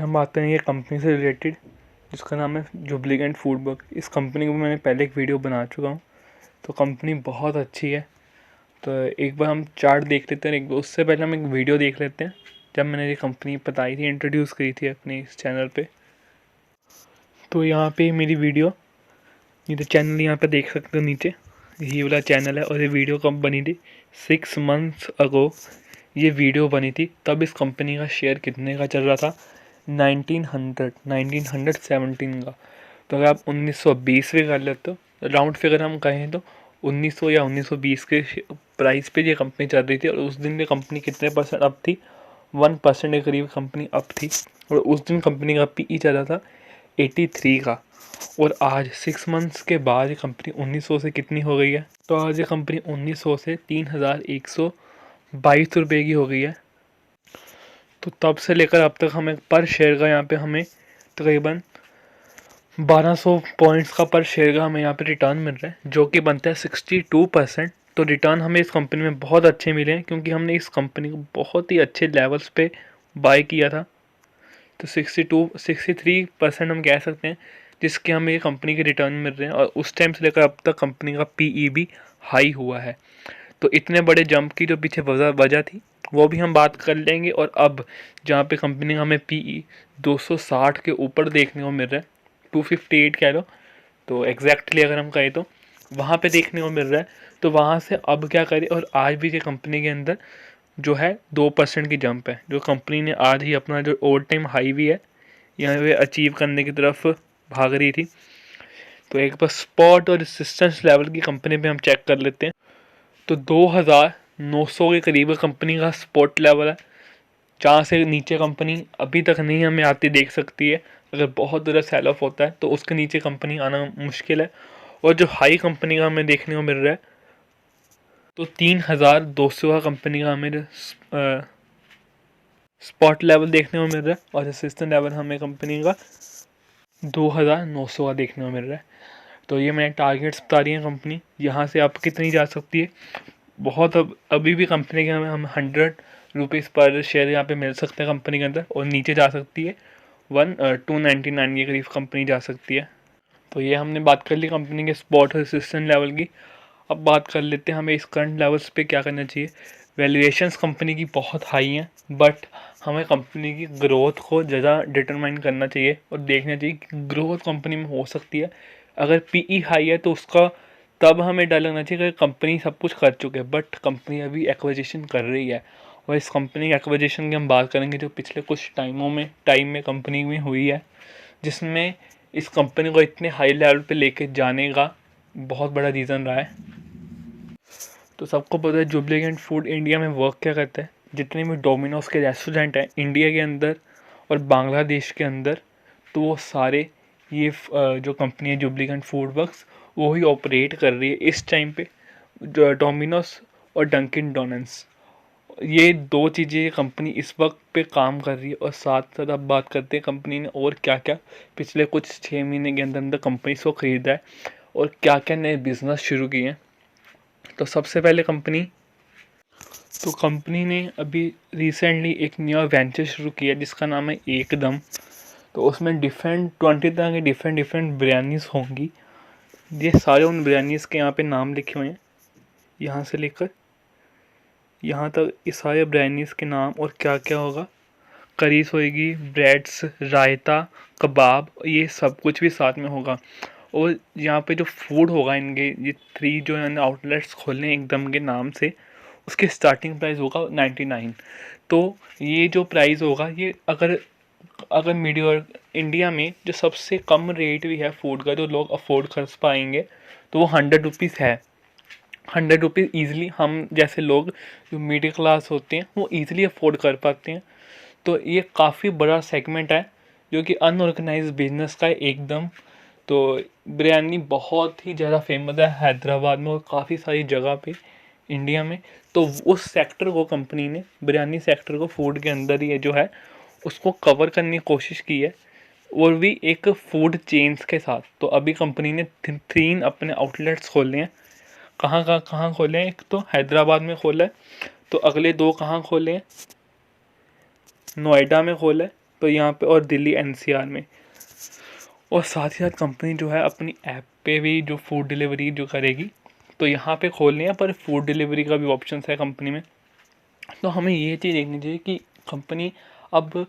हम आते हैं ये कंपनी से रिलेटेड, जिसका नाम है जुबलीगेंट फूड वर्क। इस कंपनी को मैंने पहले एक वीडियो बना चुका हूँ। तो कंपनी बहुत अच्छी है। तो एक बार हम चार्ट देख लेते हैं, उससे पहले हम एक वीडियो देख लेते हैं जब मैंने ये कंपनी बताई थी, इंट्रोड्यूस करी थी अपने इस चैनल पे। तो यहाँ पे मेरी वीडियो, ये तो चैनल यहाँ पे देख सकते हो नीचे, ये वाला चैनल है। और ये वीडियो कब बनी थी? 6 मंथ्स अगो ये वीडियो बनी थी। तब इस कंपनी का शेयर कितने का चल रहा था? 1917 का। तो अगर आप 1920 पे कर लेते हो, राउंड फिगर हम कहें तो 1900 या 1920 के प्राइस पे ये कंपनी चल रही थी। और उस दिन ये कंपनी कितने परसेंट अप थी? 1% के करीब कंपनी अप थी। और उस दिन कंपनी का पीई चला था 83 का। और आज 6 मंथ्स के बाद ये कंपनी 1900 से कितनी हो गई है? तो आज ये कंपनी 1900 से 3122 रुपये की हो गई है। तो तब से लेकर अब तक हमें पर शेयर का यहाँ पे हमें तकरीबन 1200 पॉइंट्स का पर शेयर का हमें यहाँ पे रिटर्न मिल रहा है, जो कि बनता है 62%। तो रिटर्न हमें इस कंपनी में बहुत अच्छे मिले हैं, क्योंकि हमने इस कंपनी को बहुत ही अच्छे लेवल्स पे बाय किया था। तो 63% हम कह सकते हैं जिसके हमें ये कंपनी के रिटर्न मिल रहे हैं। और उस टाइम से लेकर अब तक कंपनी का पीई भी हाई हुआ है। तो इतने बड़े जंप की जो पीछे वजह थी वो भी हम बात कर लेंगे। और अब जहाँ पे कंपनी का हमें पीई 260 के ऊपर देखने को मिल रहा है, 258 कह लो, तो एग्जैक्टली अगर हम कहें तो वहाँ पे देखने को मिल रहा है। तो वहाँ से अब क्या करें, और आज भी ये कंपनी के अंदर जो है 2% की जंप है, जो कंपनी ने आज ही अपना जो ऑल टाइम हाई भी है यहाँ पे अचीव करने की तरफ भाग रही थी। तो एक बार स्पॉट और रेजिस्टेंस लेवल की कंपनी पे हम चेक कर लेते हैं। तो 2900 के करीब कंपनी का स्पॉट लेवल है, जहाँ से नीचे कंपनी अभी तक नहीं हमें आती देख सकती है। अगर बहुत ज़्यादा सेल ऑफ होता है तो उसके नीचे कंपनी आना मुश्किल है। और जो हाई कंपनी का हमें देखने को मिल रहा है, तो 3200 का कंपनी का हमें स्पॉट लेवल देखने को मिल रहा है। और रेजिस्टेंस लेवल हमें कंपनी का 2900 का देखने को मिल रहा है। तो ये मैंने टारगेट्स बता रही है कंपनी, यहाँ से आप कितनी जा सकती है। बहुत अभी भी कंपनी के हम 100 रुपीज़ पर शेयर यहाँ पे मिल सकते हैं कंपनी के अंदर, और नीचे जा सकती है 299 के करीब कंपनी जा सकती है। तो ये हमने बात कर ली कंपनी के स्पॉट और रेजिस्टेंस लेवल की। अब बात कर लेते हैं हमें इस करंट लेवल्स पे क्या करना चाहिए। वैल्यूएशंस कंपनी की बहुत हाई हैं, बट हमें कंपनी की ग्रोथ को ज़्यादा डिटरमाइन करना चाहिए और देखना चाहिए कि ग्रोथ कंपनी में हो सकती है। अगर पीई हाई है तो उसका तब हमें डर लगना चाहिए कि कंपनी सब कुछ कर चुके हैं, बट कंपनी अभी एक्विजिशन कर रही है। और इस कंपनी की एक्विजिशन की हम बात करेंगे जो पिछले कुछ टाइम में कंपनी में हुई है, जिसमें इस कंपनी को इतने हाई लेवल पे लेके जाने का बहुत बड़ा रीज़न रहा है। तो सबको पता है जुबलीगेंट फूड इंडिया में वर्क क्या करता है। जितने भी डोमिनोज के रेस्टोरेंट हैं इंडिया के अंदर और बांग्लादेश के अंदर, तो वो सारे ये जो कंपनी है जुबलीगेंट फूड वर्क्स, वो ही ऑपरेट कर रही है इस टाइम पे। डोमिनोज और डंकिन डोनट्स, ये दो चीज़ें कंपनी इस वक्त पे काम कर रही है। और साथ साथ अब बात करते हैं कंपनी ने और क्या क्या पिछले कुछ 6 महीने के अंदर अंदर कंपनीज को ख़रीदा है और क्या क्या नए बिजनेस शुरू किए हैं। तो सबसे पहले कंपनी ने अभी रिसेंटली एक नया वेंचर शुरू किया जिसका नाम है एकदम। तो उसमें 20 तरह के डिफरेंट बिरयानीज़ होंगी। ये सारे उन बिरयानीज़ के यहाँ पे नाम लिखे हुए हैं, यहाँ से लेकर यहाँ तक ये सारे बिरयानीज़ के नाम और क्या क्या होगा। करीज होएगी, ब्रेड्स, रायता, कबाब, ये सब कुछ भी साथ में होगा। और यहाँ पे जो फूड होगा, इनके ये 3 जो है आउटलेट्स खोलने एकदम के नाम से, उसके स्टार्टिंग प्राइस होगा 99। तो ये जो प्राइस होगा, ये अगर मीडिया इंडिया में जो सबसे कम रेट भी है फूड का जो लोग अफोर्ड कर पाएंगे, तो वो 100 रुपीज़ है। 100 रुपीज़ ईज़िली हम जैसे लोग जो मिडिल क्लास होते हैं वो ईज़िली अफोर्ड कर पाते हैं। तो ये काफ़ी बड़ा सेगमेंट है जो कि अनऑर्गेनाइज बिजनेस का है एकदम। तो बिरयानी बहुत ही ज़्यादा फेमस है हैदराबाद में और काफ़ी सारी जगह पे इंडिया में। तो उस सेक्टर को कंपनी ने, बिरयानी सेक्टर को फूड के अंदर ही जो है उसको कवर करने की कोशिश की है, और भी एक फूड चेन्स के साथ। तो अभी कंपनी ने 3 अपने आउटलेट्स खोले हैं। कहाँ खोले हैं? एक तो हैदराबाद में खोला है, तो अगले 2 कहाँ खोले हैं? नोएडा में खोला है तो यहाँ पे और दिल्ली एनसीआर में। और साथ ही साथ कंपनी जो है अपनी ऐप पे भी जो फूड डिलीवरी जो करेगी, तो यहाँ पे खोलने हैं पर फूड डिलीवरी का भी ऑप्शन है कंपनी में। तो हमें ये चीज़ देखनी चाहिए कि कंपनी अब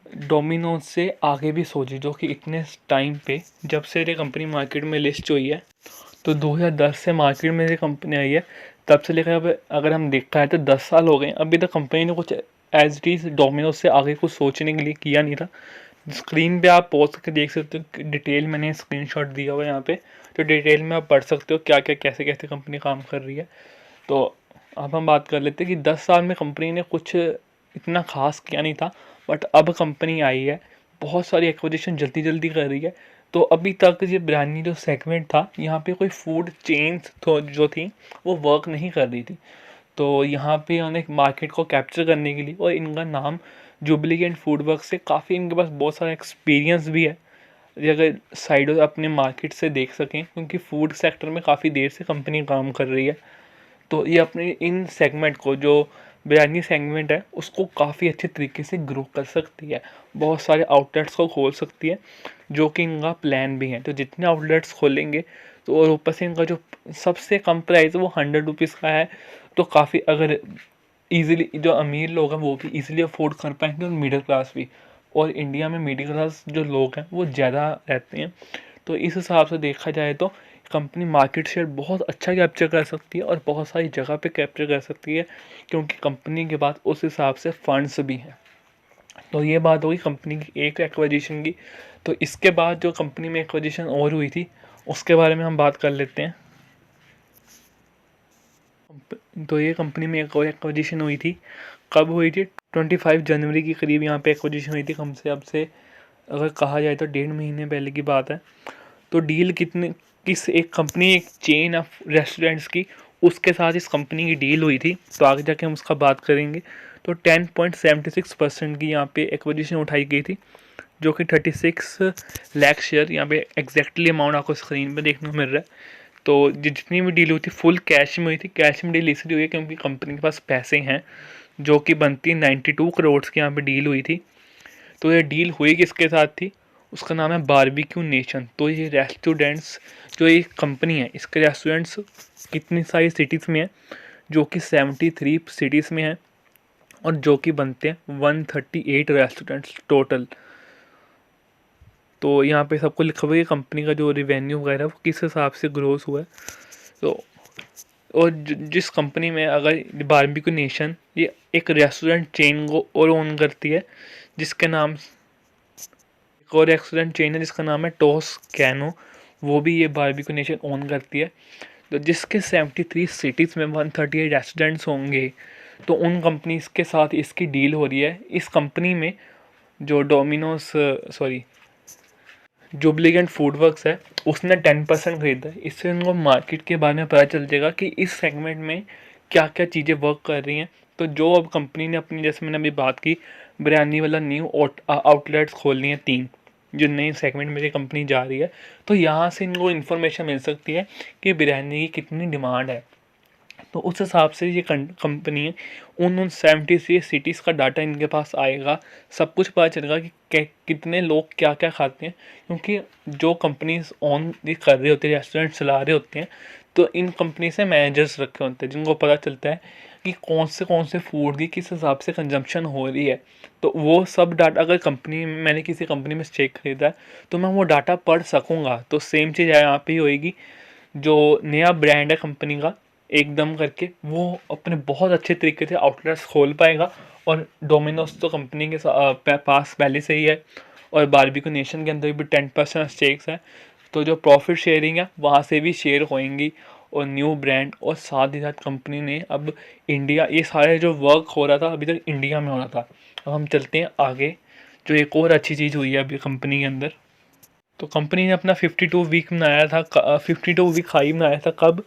डोमिनोज से आगे भी सोचे, जो कि इतने टाइम पे जब से ये कंपनी मार्केट में लिस्ट हुई है, तो 2010 से मार्केट में ये कंपनी आई है, तब से लेकर अब अगर हम देखा है तो 10 साल हो गए। अभी तक कंपनी ने कुछ एज इट इज़ डोमिनोज से आगे कुछ सोचने के लिए किया नहीं था। स्क्रीन पे आप पहुँच के देख सकते हो, डिटेल मैंने स्क्रीनशॉट दिया हुआ है यहाँ पे, तो डिटेल में आप पढ़ सकते हो क्या क्या कैसे कैसे कंपनी काम कर रही है। तो अब हम बात कर लेते हैं कि 10 साल में कंपनी ने कुछ इतना खास किया नहीं था, बट अब कंपनी आई है, बहुत सारी एक्विजिशन जल्दी जल्दी कर रही है। तो अभी तक ये बिरयानी जो सेगमेंट था, यहाँ पे कोई फूड चेन्स तो जो थी वो वर्क नहीं कर रही थी। तो यहाँ पे उन्हें मार्केट को कैप्चर करने के लिए, और इनका नाम जुबलीगेंट फूड वर्क से काफ़ी, इनके पास बहुत सारा एक्सपीरियंस भी है, ये अगर साइड अपने मार्केट से देख सकें, क्योंकि फूड सेक्टर में काफ़ी देर से कंपनी काम कर रही है। तो ये अपने इन सेगमेंट को, जो बिरयानी सेगमेंट है, उसको काफ़ी अच्छे तरीके से ग्रो कर सकती है, बहुत सारे आउटलेट्स को खोल सकती है, जो कि इनका प्लान भी है। तो जितने आउटलेट्स खोलेंगे, तो और ऊपर से इनका जो सबसे कम प्राइस है वो 100 रुपीज़ का है, तो काफ़ी अगर ईज़िली जो अमीर लोग हैं वो भी ईज़िली अफोर्ड कर पाएंगे, और मिडिल क्लास भी। और इंडिया में मिडिल क्लास जो लोग हैं वो ज़्यादा रहते हैं। तो इस हिसाब से देखा जाए तो कंपनी मार्केट शेयर बहुत अच्छा कैप्चर कर सकती है, और बहुत सारी जगह पे कैप्चर कर सकती है, क्योंकि कंपनी के पास उस हिसाब से फंड्स भी हैं। तो ये बात होगी कंपनी की एक एक्विजिशन की। तो इसके बाद जो कंपनी में एक्विजिशन और हुई थी, उसके बारे में हम बात कर लेते हैं। तो ये कंपनी में एक और एक्विजिशन हुई थी, कब हुई थी? 25 जनवरी के करीब यहाँ पे एक्विजिशन हुई थी, कम से अब से अगर कहा जाए तो 1.5 महीने पहले की बात है। तो डील किस एक कंपनी, एक चेन ऑफ रेस्टोरेंट्स की, उसके साथ इस कंपनी की डील हुई थी, तो आगे जाके हम उसका बात करेंगे। तो 10.76% की यहाँ पे एक्विजिशन उठाई गई थी, जो कि 36 लाख शेयर, यहाँ पे एग्जैक्टली अमाउंट आपको स्क्रीन पे देखने को मिल रहा है। तो जितनी भी डील हुई थी फुल कैश में हुई थी। कैश में डील इसलिए हुई है क्योंकि कंपनी के पास पैसे हैं, जो कि बनती 92 करोड़ की यहाँ पे डील हुई थी। तो ये डील हुई किसके साथ थी? उसका नाम है बारबेक्यू नेशन। तो ये रेस्टोरेंट्स, जो ये कंपनी है, इसके रेस्टोरेंट्स कितनी सारी सिटीज़ में है, जो कि 73 सिटीज़ में है, और जो कि बनते हैं 138 रेस्टोरेंट्स टोटल। तो यहाँ पे सबको लिखा हुआ है कंपनी का जो रिवेन्यू वगैरह वो किस हिसाब से ग्रोथ हुआ है। तो और जिस कंपनी में, अगर बारबेक्यू नेशन, ये एक रेस्टोरेंट चेन को और ओन करती है, जिसके नाम, एक और रेस्टोरेंट चेन है जिसका नाम है टोस्कैनो, वो भी ये बारबेक्यू नेशन ओन करती है। तो जिसके 73 सिटीज़ में 138 रेस्टोरेंट्स होंगे, तो उन कंपनीज के साथ इसकी डील हो रही है। इस कंपनी में जो जुबलीगेंट फूड वर्क्स है, उसने 10% खरीदा है। इससे उनको मार्केट के बारे में पता चल जाएगा कि इस सेगमेंट में क्या क्या चीज़ें वर्क कर रही हैं। तो जो अब कंपनी ने अपनी, जैसे मैंने अभी बात की, बिरयानी वाला न्यू आउटलेट्स खोलनी है 3, जो नए सेगमेंट में ये कंपनी जा रही है, तो यहाँ से इनको इन्फॉर्मेशन मिल सकती है कि बिरयानी की कितनी डिमांड है। तो उस हिसाब से ये कंपनी है, उन 73 सिटीज़ का डाटा इनके पास आएगा, सब कुछ पता चलेगा कि कितने लोग क्या क्या खाते हैं। क्योंकि जो कंपनीज ऑन कर रहे होते हैं, रेस्टोरेंट चला रहे होते हैं, तो इन कंपनी से मैनेजर्स रखे होते हैं, जिनको पता चलता है कि कौन से फूड की किस हिसाब से कंजम्पशन हो रही है। तो वो सब डाटा, अगर मैंने किसी कंपनी में चेक खरीदा है, तो मैं वो डाटा पढ़ सकूँगा। तो सेम चीज़ यहाँ पे ही होएगी। जो नया ब्रांड है कंपनी का, एकदम करके, वो अपने बहुत अच्छे तरीके से आउटलेट्स खोल पाएगा। और डोमिनोज तो कंपनी के पास पहले से ही है, और बारबेक्यू नेशन के अंदर भी 10% स्टेक्स है। तो जो प्रॉफिट शेयरिंग है वहाँ से भी शेयर होएंगी, और न्यू ब्रांड, और साथ ही साथ कंपनी ने अब इंडिया, ये सारे जो वर्क हो रहा था अभी तक इंडिया में हो रहा था। अब हम चलते हैं आगे, जो एक और अच्छी चीज़ हुई है अभी कंपनी के अंदर। तो कंपनी ने अपना 52 वीक मनाया था, 52 वीक हाई मनाया था कब?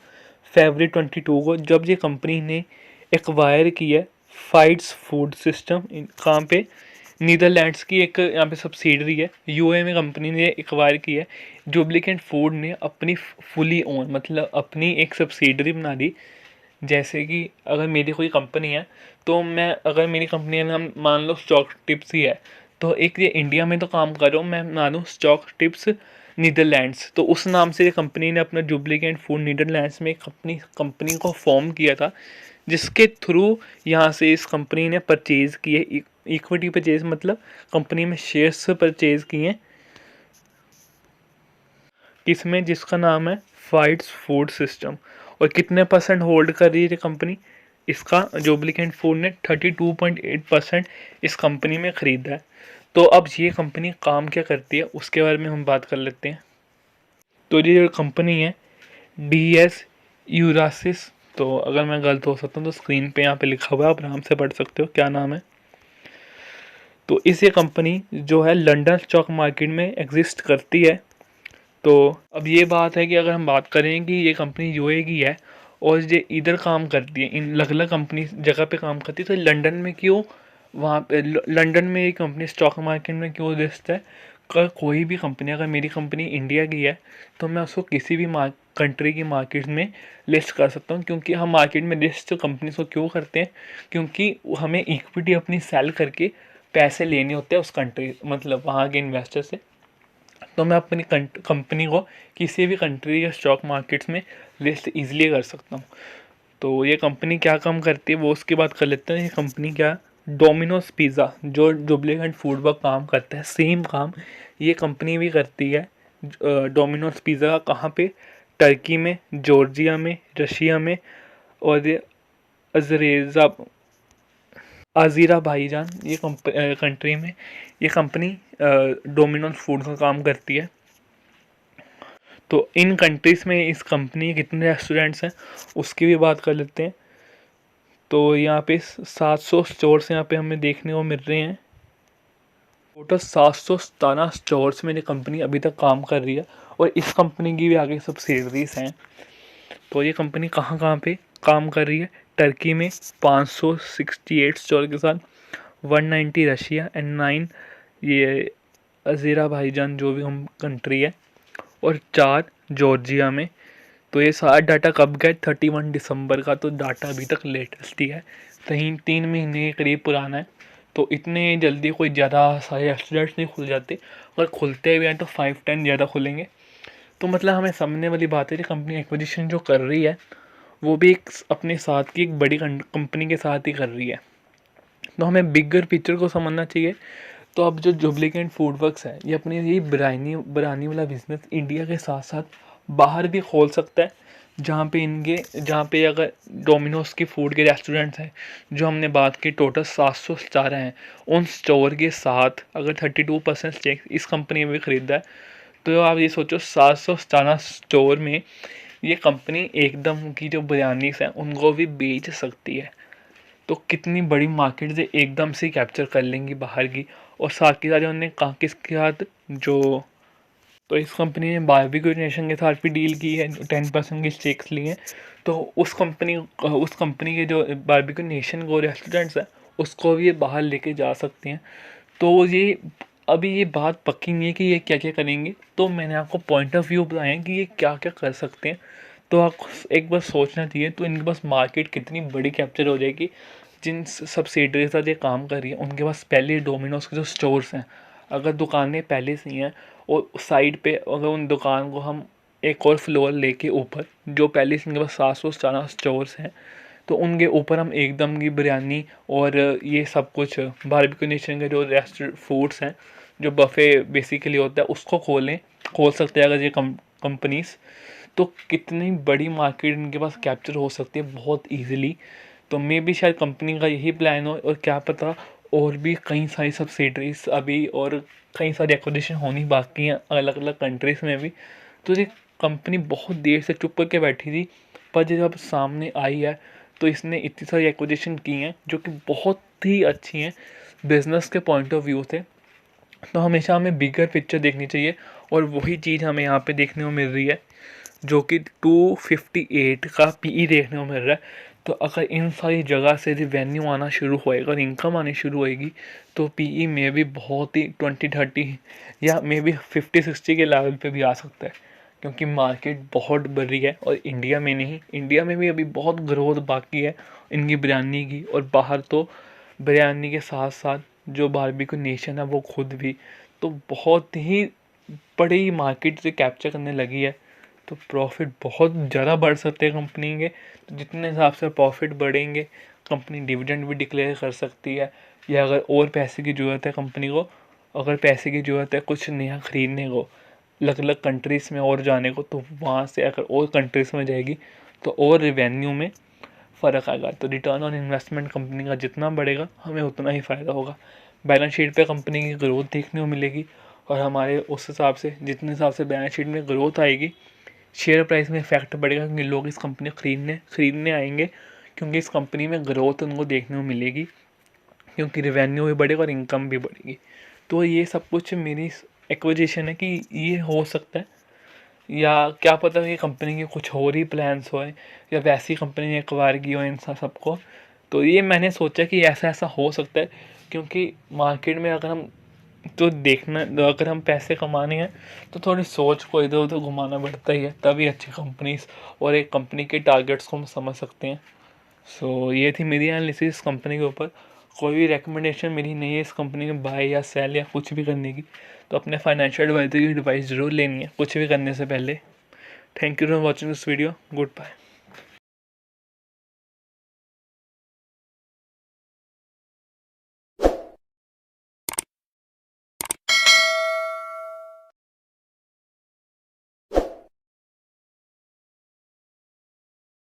फरवरी 22 को, जब ये कंपनी ने एक्वायर की है फाइट्स फूड सिस्टम। कहाँ पे? नीदरलैंड्स की एक यहाँ पे सब्सिडरी है, यूए में कंपनी ने एक्वायर की है। जुबलीकेंट फूड ने अपनी फुली ओन, मतलब अपनी एक सब्सिडरी बना दी। जैसे कि अगर मेरी कोई कंपनी है, तो मैं, अगर मेरी कंपनी का नाम मान लो स्टॉक टिप्स ही है, तो एक ये इंडिया में तो काम कर रहा हूँ मैं, मानूँ स्टॉक टिप्स नीदरलैंड्स, तो उस नाम से ये कंपनी ने अपना जुबलीकेंट फूड नीदरलैंड्स में एक अपनी कंपनी को फॉर्म किया था, जिसके थ्रू यहाँ से इस कंपनी ने परचेज़ किए, इक्विटी परचेज मतलब कंपनी में शेयर्स परचेज़ किए, किसमें, जिसका नाम है फाइट्स फूड सिस्टम। और कितने परसेंट होल्ड कर रही है ये कंपनी, इसका जुबलीकेंट फूड ने 32.8% इस कंपनी में ख़रीदा है। तो अब ये कंपनी काम क्या करती है उसके बारे में हम बात कर लेते हैं। तो ये जो कंपनी है DS यूरासिस, तो अगर मैं गलत हो सकता हूँ तो स्क्रीन पे यहाँ पे लिखा हुआ है, आप आराम से पढ़ सकते हो क्या नाम है। तो इस ये कंपनी जो है लंदन स्टॉक मार्केट में एग्जिस्ट करती है। तो अब ये बात है कि अगर हम बात करें कि ये कंपनी यूए की है और ये इधर काम करती है, इन अलग अलग कंपनी जगह पे काम करती है, तो लंदन में क्यों, वहाँ पे लंदन में ये कंपनी स्टॉक मार्केट में क्यों लिस्ट है। कोई भी कंपनी, अगर मेरी कंपनी इंडिया की है तो मैं उसको किसी भी कंट्री की मार्केट में लिस्ट कर सकता हूँ, क्योंकि हम मार्केट में लिस्ट कंपनी को क्यों करते हैं, क्योंकि हमें इक्विटी अपनी सेल करके पैसे लेने होते हैं उस कंट्री, मतलब वहाँ के इन्वेस्टर से। तो मैं अपनी कंपनी को किसी भी कंट्री या स्टॉक मार्केट्स में लिस्ट ईजिली कर सकता हूँ। तो ये कंपनी क्या काम करती है वो उसकी बात कर लेते हैं। ये कंपनी क्या, डोमिनोज पिज़्ज़ा जो जुबलीकेंट फूड पर काम करता है, सेम काम ये कंपनी भी करती है। डोमिनोज पिज़्ज़ा कहाँ पे, टर्की में, जॉर्जिया में, रशिया में, और ये अजरेज़ा अज़रबैजान, ये कंट्री में ये कंपनी डोमिनोज फूड का काम करती है। तो इन कंट्रीज़ में इस कंपनी के कितने रेस्टोरेंट्स हैं उसकी भी बात कर लेते हैं। तो यहाँ पे 700 स्टोर्स यहाँ पे हमें देखने को मिल रहे हैं। टोटल 717 स्टोर्स में ये कंपनी अभी तक काम कर रही है, और इस कंपनी की भी आगे सब्सिडरीज हैं। तो ये कंपनी कहाँ कहाँ पे काम कर रही है, टर्की में 568 स्टोर के साथ, 190 रशिया एंड 9 ये अज़रबैजान जो भी हम कंट्री है, और 4 जॉर्जिया में। तो ये सारा डाटा कब गया, 31 दिसंबर का, तो डाटा अभी तक लेटेस्ट ही है, 3 महीने के करीब पुराना है। तो इतने जल्दी कोई ज़्यादा सारे रेस्टोरेंट्स नहीं खुल जाते, अगर खुलते भी हैं तो 5-10 ज़्यादा खुलेंगे। तो मतलब हमें समझने वाली बात है कि कंपनी एक्विजिशन जो कर रही है वो भी एक अपने साथ की एक बड़ी कंपनी के साथ ही कर रही है। तो हमें बिगर पिक्चर को समझना चाहिए। तो अब जो जुबलीकेंट फूड वर्क्स है ये अपनी ये बिरयानी वाला बिज़नेस इंडिया के साथ साथ बाहर भी खोल सकता है, जहाँ पे अगर डोमिनोज की फूड के रेस्टोरेंट्स हैं जो हमने बात की, टोटल 700 स्टार हैं, उन स्टोर के साथ अगर 32% स्टेक इस कंपनी में भी ख़रीदा है, तो आप ये सोचो 700 स्टोर में ये कंपनी एकदम की जो बिरयानीस हैं उनको भी बेच सकती है। तो कितनी बड़ी मार्केट से एकदम से कैप्चर कर लेंगी बाहर की। और साथ के साथ उन्होंने कहा किसके साथ, जो, तो इस कंपनी ने बारबेक्यू नेशन के साथ भी डील की है, 10% की स्टेक्स ली हैं। तो उस कंपनी के जो बारबेक्यू नेशन को रेस्टोरेंट्स है उसको भी ये बाहर लेके जा सकते हैं। तो ये अभी ये बात पक्की नहीं है कि ये क्या क्या करेंगे, तो मैंने आपको पॉइंट ऑफ व्यू बताया है कि ये क्या क्या कर सकते हैं। तो आपको एक बार सोचना चाहिए, तो इनके पास मार्केट कितनी बड़ी कैप्चर हो जाएगी। जिन सब्सिडरी के साथ ये काम कर रही है उनके पास पहले डोमिनोज के जो स्टोर्स हैं, अगर दुकानें पहले से ही हैं, और साइड पे अगर उन दुकान को हम एक और फ्लोर लेके ऊपर, जो पहले से इनके पास 700 स्टोर्स हैं, तो उनके ऊपर हम एकदम की बिरयानी और ये सब कुछ बारबेक्यू नेशन के जो रेस्टोरेंट फूड्स हैं, जो बफ़े बेसिकली होता है, उसको खोल सकते हैं अगर ये कंपनीज। तो कितनी बड़ी मार्केट इनके पास कैप्चर हो सकती है बहुत ईजिली। तो मे भी शायद कंपनी का यही प्लान हो, और क्या पता और भी कई सारी सब्सिडरीज अभी और कई सारी एक्विजिशन होनी बाकी हैं अलग अलग कंट्रीज़ में भी। तो ये कंपनी बहुत देर से चुप करके बैठी थी, पर जब सामने आई है तो इसने इतनी सारी एक्विजिशन की हैं जो कि बहुत ही अच्छी हैं बिज़नेस के पॉइंट ऑफ व्यू से। तो हमेशा हमें बिगर पिक्चर देखनी चाहिए, और वही चीज़ हमें यहाँ पे देखने को मिल रही है, जो कि 258 का पीई देखने को मिल रहा है। तो अगर इन सारी जगह से रिवेन्यू आना शुरू होएगा और इनकम आनी शुरू होएगी, तो पीई में भी बहुत ही 20-30 या मे बी 50-60 के लेवल पे भी आ सकता है, क्योंकि मार्केट बहुत बड़ी है। और इंडिया में नहीं, इंडिया में भी अभी बहुत ग्रोथ बाकी है इनकी बिरयानी की। और बाहर तो बिरयानी के साथ साथ जो बारबेक्यू नेशन है वो खुद भी तो बहुत ही बड़ी मार्केट से कैप्चर करने लगी है। तो प्रॉफिट बहुत ज़्यादा बढ़ सकते हैं कंपनी के। तो जितने हिसाब से प्रॉफिट बढ़ेंगे कंपनी डिविडेंड भी डिक्लेयर कर सकती है, या अगर और पैसे की ज़रूरत है कंपनी को, अगर पैसे की ज़रूरत है कुछ नया ख़रीदने को, अलग अलग कंट्रीज़ में और जाने को, तो वहाँ से अगर और कंट्रीज़ में जाएगी तो और रिवेन्यू में फ़र्क आएगा। तो रिटर्न ऑन इन्वेस्टमेंट कंपनी का जितना बढ़ेगा हमें उतना ही फ़ायदा होगा। बैलेंस शीट पे कंपनी की ग्रोथ देखने को मिलेगी, और हमारे उस हिसाब से जितने हिसाब से बैलेंस शीट में ग्रोथ आएगी शेयर प्राइस में इफेक्ट बढ़ेगा, क्योंकि लोग इस कंपनी को खरीदने आएंगे, क्योंकि इस कंपनी में ग्रोथ उनको देखने को मिलेगी, क्योंकि रिवेन्यू भी बढ़ेगा और इनकम भी बढ़ेगी। तो ये सब कुछ मेरी एक्विजिशन है कि ये हो सकता है, या क्या पता कि कंपनी के कुछ और ही प्लान्स होए, या वैसी कंपनी ने एक्वायर की हो इन सबको। तो ये मैंने सोचा कि ऐसा ऐसा हो सकता है, क्योंकि मार्केट में अगर हम तो देखना, अगर हम पैसे कमाने हैं तो थोड़ी सोच को इधर उधर घुमाना पड़ता ही है, तभी अच्छी कंपनीज और एक कंपनी के टारगेट्स को हम समझ सकते हैं। सो ये थी मेरी एनालिसिस इस कंपनी के ऊपर। कोई भी रिकमेंडेशन मेरी नहीं है इस कंपनी में बाय या सेल या कुछ भी करने की। तो अपने फाइनेंशियल एडवाइजर की एडवाइस ज़रूर लेनी है कुछ भी करने से पहले। Thank you for watching this video. Good bye.